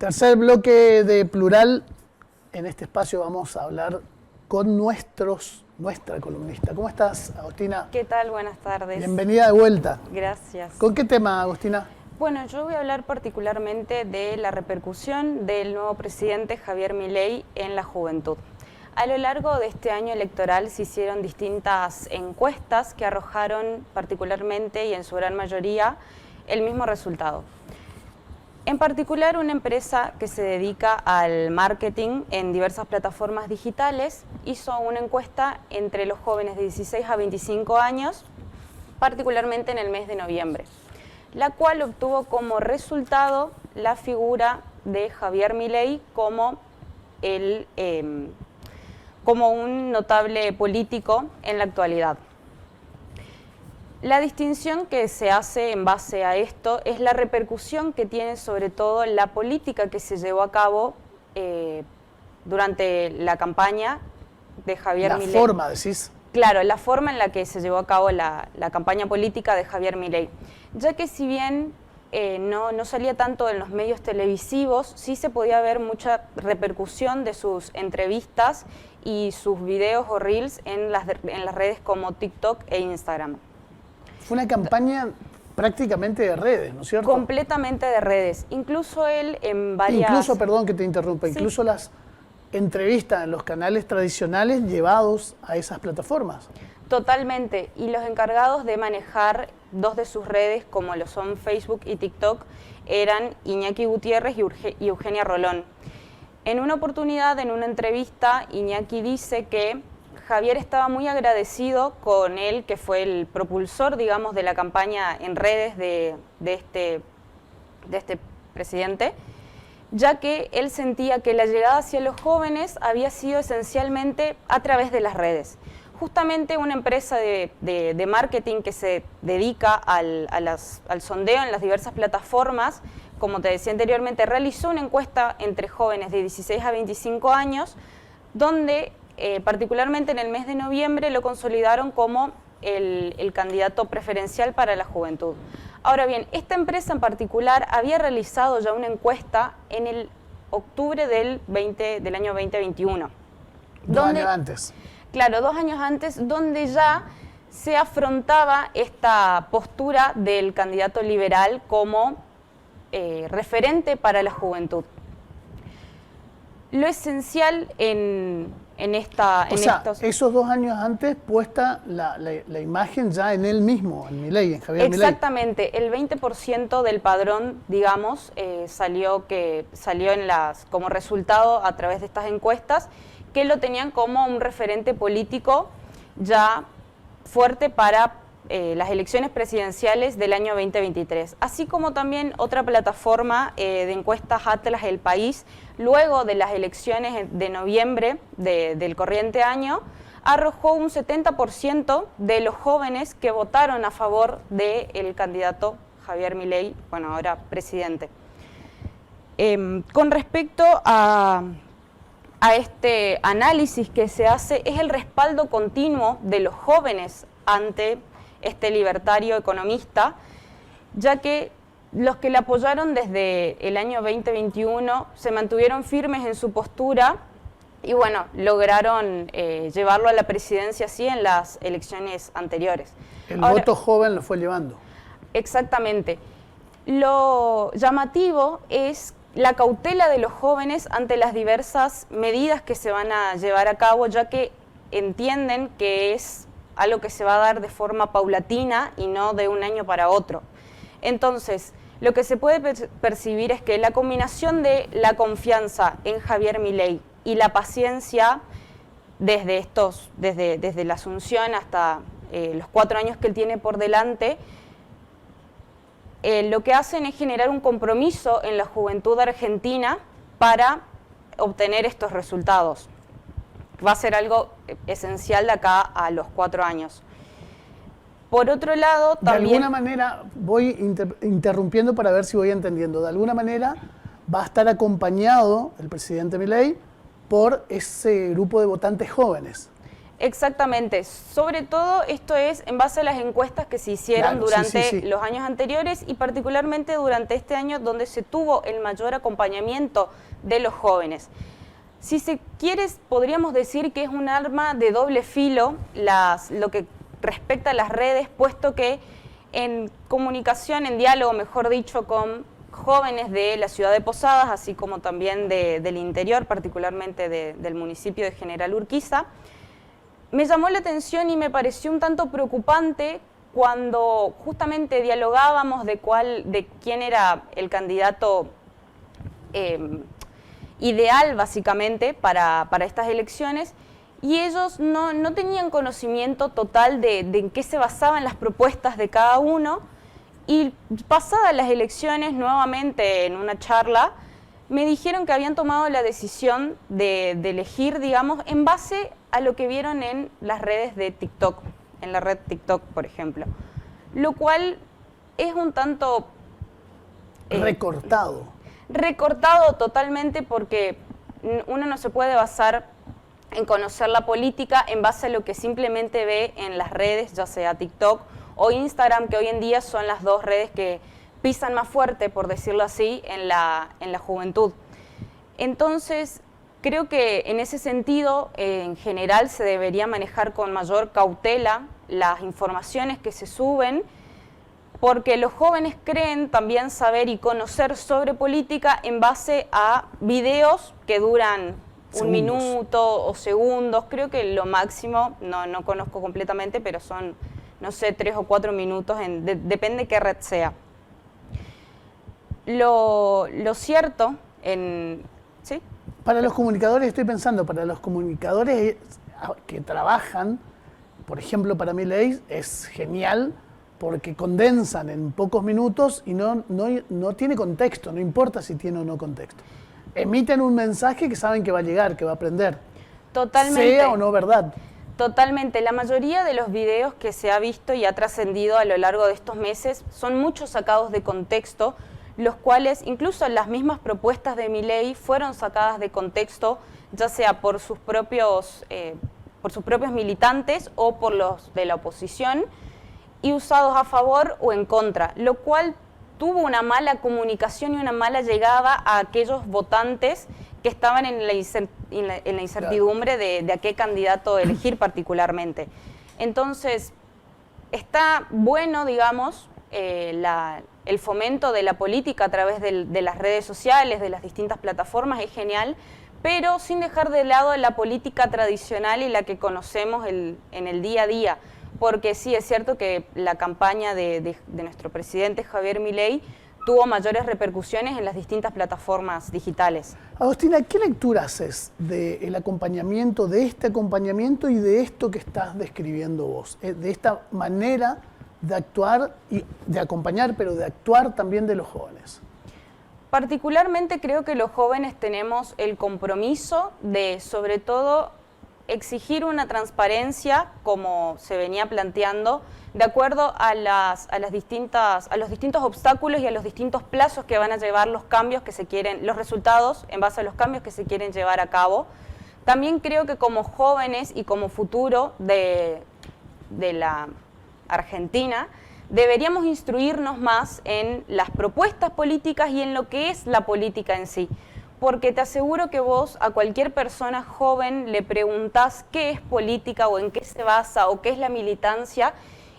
Tercer bloque de Plural. En este espacio vamos a hablar con nuestra columnista. ¿Cómo estás, Agostina? ¿Qué tal? Buenas tardes. Bienvenida de vuelta. Gracias. ¿Con qué tema, Agostina? Bueno, yo voy a hablar particularmente de la repercusión del nuevo presidente Javier Milei en la juventud. A lo largo de este año electoral se hicieron distintas encuestas que arrojaron particularmente y en su gran mayoría el mismo resultado. En particular, una empresa que se dedica al marketing en diversas plataformas digitales hizo una encuesta entre los jóvenes de 16 a 25 años, particularmente en el mes de noviembre, la cual obtuvo como resultado la figura de Javier Milei como un notable político en la actualidad. La distinción que se hace en base a esto es la repercusión que tiene sobre todo la política que se llevó a cabo durante la campaña de Javier Milei. La forma, decís. Claro, la forma en la que se llevó a cabo la campaña política de Javier Milei. Ya que si bien no salía tanto en los medios televisivos, sí se podía ver mucha repercusión de sus entrevistas y sus videos o reels en las redes como TikTok e Instagram. Fue una campaña prácticamente de redes, ¿no es cierto? Completamente de redes. Incluso él en varias... Incluso, perdón que te interrumpa, Sí. Incluso las entrevistas en los canales tradicionales llevados a esas plataformas. Totalmente. Y los encargados de manejar dos de sus redes, como lo son Facebook y TikTok, eran Iñaki Gutiérrez y Eugenia Rolón. En una oportunidad, en una entrevista, Iñaki dice que Javier estaba muy agradecido con él, que fue el propulsor, digamos, de la campaña en redes de este presidente, ya que él sentía que la llegada hacia los jóvenes había sido esencialmente a través de las redes. Justamente una empresa de marketing que se dedica al sondeo en las diversas plataformas, como te decía anteriormente, realizó una encuesta entre jóvenes de 16 a 25 años, donde particularmente en el mes de noviembre lo consolidaron como el candidato preferencial para la juventud. Ahora bien, esta empresa en particular había realizado ya una encuesta en el octubre del año 2021. Dos años antes. Claro, 2 años antes, donde ya se afrontaba esta postura del candidato liberal como referente para la juventud. Lo esencial esos 2 años antes puesta la imagen ya en él mismo, en Milei, en Javier Milei. Exactamente, el 20% del padrón, digamos, salió como resultado a través de estas encuestas, que lo tenían como un referente político ya fuerte para las elecciones presidenciales del año 2023, así como también otra plataforma de encuestas Atlas El País, luego de las elecciones de noviembre del corriente año, arrojó un 70% de los jóvenes que votaron a favor del candidato Javier Milei, bueno, ahora presidente. Con respecto a este análisis que se hace, es el respaldo continuo de los jóvenes ante este libertario economista, ya que los que le apoyaron desde el año 2021 se mantuvieron firmes en su postura y bueno, lograron llevarlo a la presidencia así en las elecciones anteriores. Ahora, voto joven lo fue llevando. Exactamente. Lo llamativo es la cautela de los jóvenes ante las diversas medidas que se van a llevar a cabo, ya que entienden que es algo que se va a dar de forma paulatina y no de un año para otro. Entonces, lo que se puede percibir es que la combinación de la confianza en Javier Milei y la paciencia desde la asunción hasta los 4 años que él tiene por delante, lo que hacen es generar un compromiso en la juventud argentina para obtener estos resultados. Va a ser algo esencial de acá a los 4 años. Por otro lado, también... De alguna manera, voy interrumpiendo para ver si voy entendiendo, de alguna manera va a estar acompañado el presidente Milei por ese grupo de votantes jóvenes. Exactamente. Sobre todo esto es en base a las encuestas que se hicieron durante los años anteriores y particularmente durante este año donde se tuvo el mayor acompañamiento de los jóvenes. Si se quiere, podríamos decir que es un arma de doble filo lo que respecta a las redes, puesto que en comunicación, en diálogo, mejor dicho, con jóvenes de la ciudad de Posadas, así como también del interior, particularmente del municipio de General Urquiza, me llamó la atención y me pareció un tanto preocupante cuando justamente dialogábamos de quién era el candidato ideal, básicamente, para estas elecciones, y ellos no tenían conocimiento total de en qué se basaban las propuestas de cada uno, y pasadas las elecciones, nuevamente en una charla, me dijeron que habían tomado la decisión de elegir, digamos, en base a lo que vieron en las redes de TikTok, en la red TikTok, por ejemplo. Lo cual es un tanto... recortado. Recortado totalmente porque uno no se puede basar en conocer la política en base a lo que simplemente ve en las redes, ya sea TikTok o Instagram, que hoy en día son las dos redes que pisan más fuerte, por decirlo así, en la juventud. Entonces, creo que en ese sentido, en general, se debería manejar con mayor cautela las informaciones que se suben, porque los jóvenes creen también saber y conocer sobre política en base a videos que duran un minuto o segundos. Creo que lo máximo, no conozco completamente, pero son, no sé, 3 o 4 minutos, depende qué red sea. Lo cierto, ¿sí? Para los comunicadores, estoy pensando, para los comunicadores que trabajan, por ejemplo, para Milei es genial porque condensan en pocos minutos y no tiene contexto, no importa si tiene o no contexto. Emiten un mensaje que saben que va a llegar, que va a aprender. Totalmente. Sea o no verdad. Totalmente. La mayoría de los videos que se ha visto y ha trascendido a lo largo de estos meses son muchos sacados de contexto, los cuales incluso las mismas propuestas de Milei fueron sacadas de contexto, ya sea por sus propios militantes o por los de la oposición, y usados a favor o en contra, lo cual tuvo una mala comunicación y una mala llegada a aquellos votantes que estaban en la incertidumbre de a qué candidato elegir particularmente. Entonces, está bueno, digamos, el fomento de la política a través de las redes sociales, de las distintas plataformas, es genial, pero sin dejar de lado la política tradicional y la que conocemos en el día a día, porque sí es cierto que la campaña de nuestro presidente Javier Milei tuvo mayores repercusiones en las distintas plataformas digitales. Agostina, ¿qué lectura haces del acompañamiento, de este acompañamiento y de esto que estás describiendo vos? De esta manera de actuar y de acompañar, pero de actuar también de los jóvenes. Particularmente creo que los jóvenes tenemos el compromiso de, sobre todo, exigir una transparencia, como se venía planteando, de acuerdo a los distintos obstáculos y a los distintos plazos que van a llevar los cambios que se quieren, los resultados en base a los cambios que se quieren llevar a cabo. También creo que como jóvenes y como futuro de la Argentina, deberíamos instruirnos más en las propuestas políticas y en lo que es la política en sí. Porque te aseguro que vos a cualquier persona joven le preguntás qué es política o en qué se basa o qué es la militancia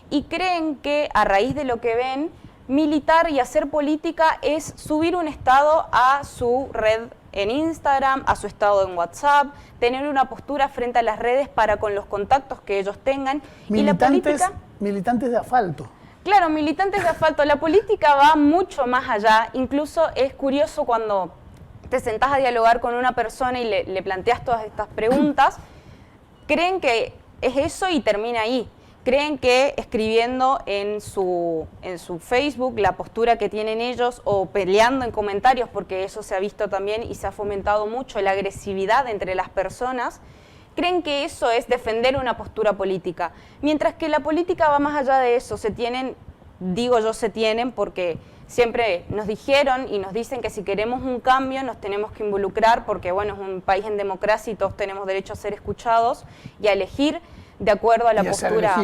y creen que a raíz de lo que ven, militar y hacer política es subir un estado a su red en Instagram, a su estado en WhatsApp, tener una postura frente a las redes para con los contactos que ellos tengan. Militantes de asfalto. Claro, militantes de asfalto. La política va mucho más allá. Incluso es curioso cuando te sentás a dialogar con una persona y le planteas todas estas preguntas, creen que es eso y termina ahí. Creen que escribiendo en su Facebook la postura que tienen ellos o peleando en comentarios, porque eso se ha visto también y se ha fomentado mucho la agresividad entre las personas, creen que eso es defender una postura política. Mientras que la política va más allá de eso, se tienen porque siempre nos dijeron y nos dicen que si queremos un cambio nos tenemos que involucrar porque, bueno, es un país en democracia y todos tenemos derecho a ser escuchados y a elegir de acuerdo a la postura.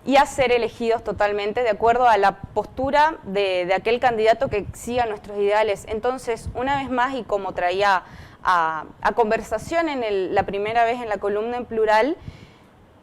Y a ser elegidos totalmente, de acuerdo a la postura de aquel candidato que siga nuestros ideales. Entonces, una vez más, y como traía a conversación la primera vez en la columna en plural,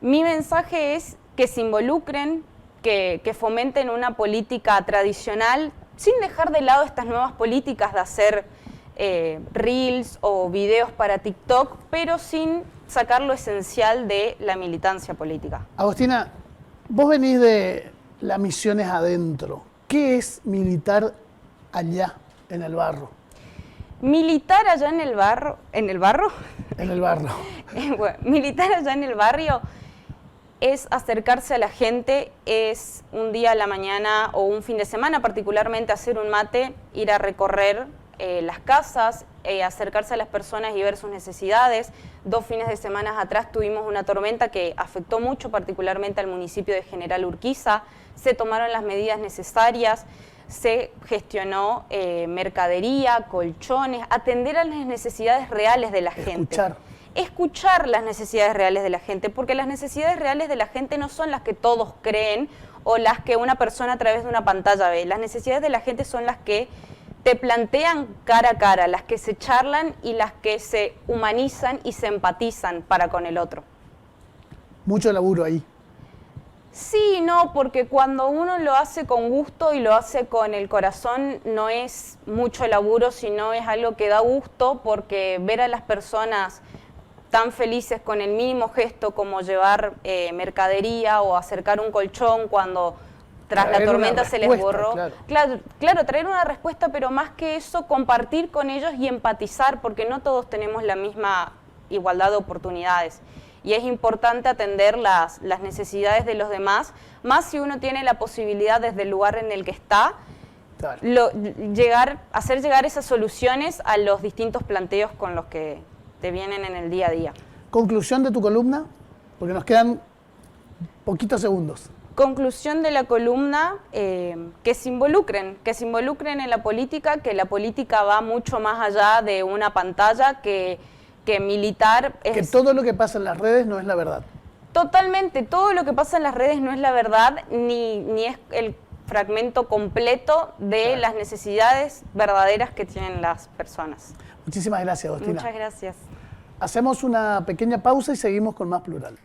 mi mensaje es que se involucren, que fomenten una política tradicional, sin dejar de lado estas nuevas políticas de hacer reels o videos para TikTok, pero sin sacar lo esencial de la militancia política. Agostina, vos venís de las Misiones adentro. ¿Qué es militar allá, en el barro? Militar allá en el barro, ¿en el barro? En el barro. Bueno, militar allá en el barrio es acercarse a la gente, es un día a la mañana o un fin de semana particularmente hacer un mate, ir a recorrer las casas, acercarse a las personas y ver sus necesidades. 2 fines de semana atrás tuvimos una tormenta que afectó mucho particularmente al municipio de General Urquiza, se tomaron las medidas necesarias, se gestionó mercadería, colchones, atender a las necesidades reales de la gente. Escuchar las necesidades reales de la gente, porque las necesidades reales de la gente no son las que todos creen o las que una persona a través de una pantalla ve. Las necesidades de la gente son las que te plantean cara a cara, las que se charlan y las que se humanizan y se empatizan para con el otro. Mucho laburo ahí. Sí, no, porque cuando uno lo hace con gusto y lo hace con el corazón, no es mucho laburo, sino es algo que da gusto, porque ver a las personas tan felices con el mínimo gesto como llevar mercadería o acercar un colchón cuando tras la tormenta se les borró. Claro, traer una respuesta, pero más que eso, compartir con ellos y empatizar, porque no todos tenemos la misma igualdad de oportunidades. Y es importante atender las necesidades de los demás, más si uno tiene la posibilidad desde el lugar en el que está, hacer llegar esas soluciones a los distintos planteos con los que te vienen en el día a día. Conclusión de tu columna, porque nos quedan poquitos segundos. Conclusión de la columna, que se involucren en la política, que la política va mucho más allá de una pantalla, que militar es... Que todo lo que pasa en las redes no es la verdad. Totalmente, todo lo que pasa en las redes no es la verdad, ni es el fragmento completo de las necesidades verdaderas que tienen las personas. Muchísimas gracias, Agostina. Muchas gracias. Hacemos una pequeña pausa y seguimos con más Plural.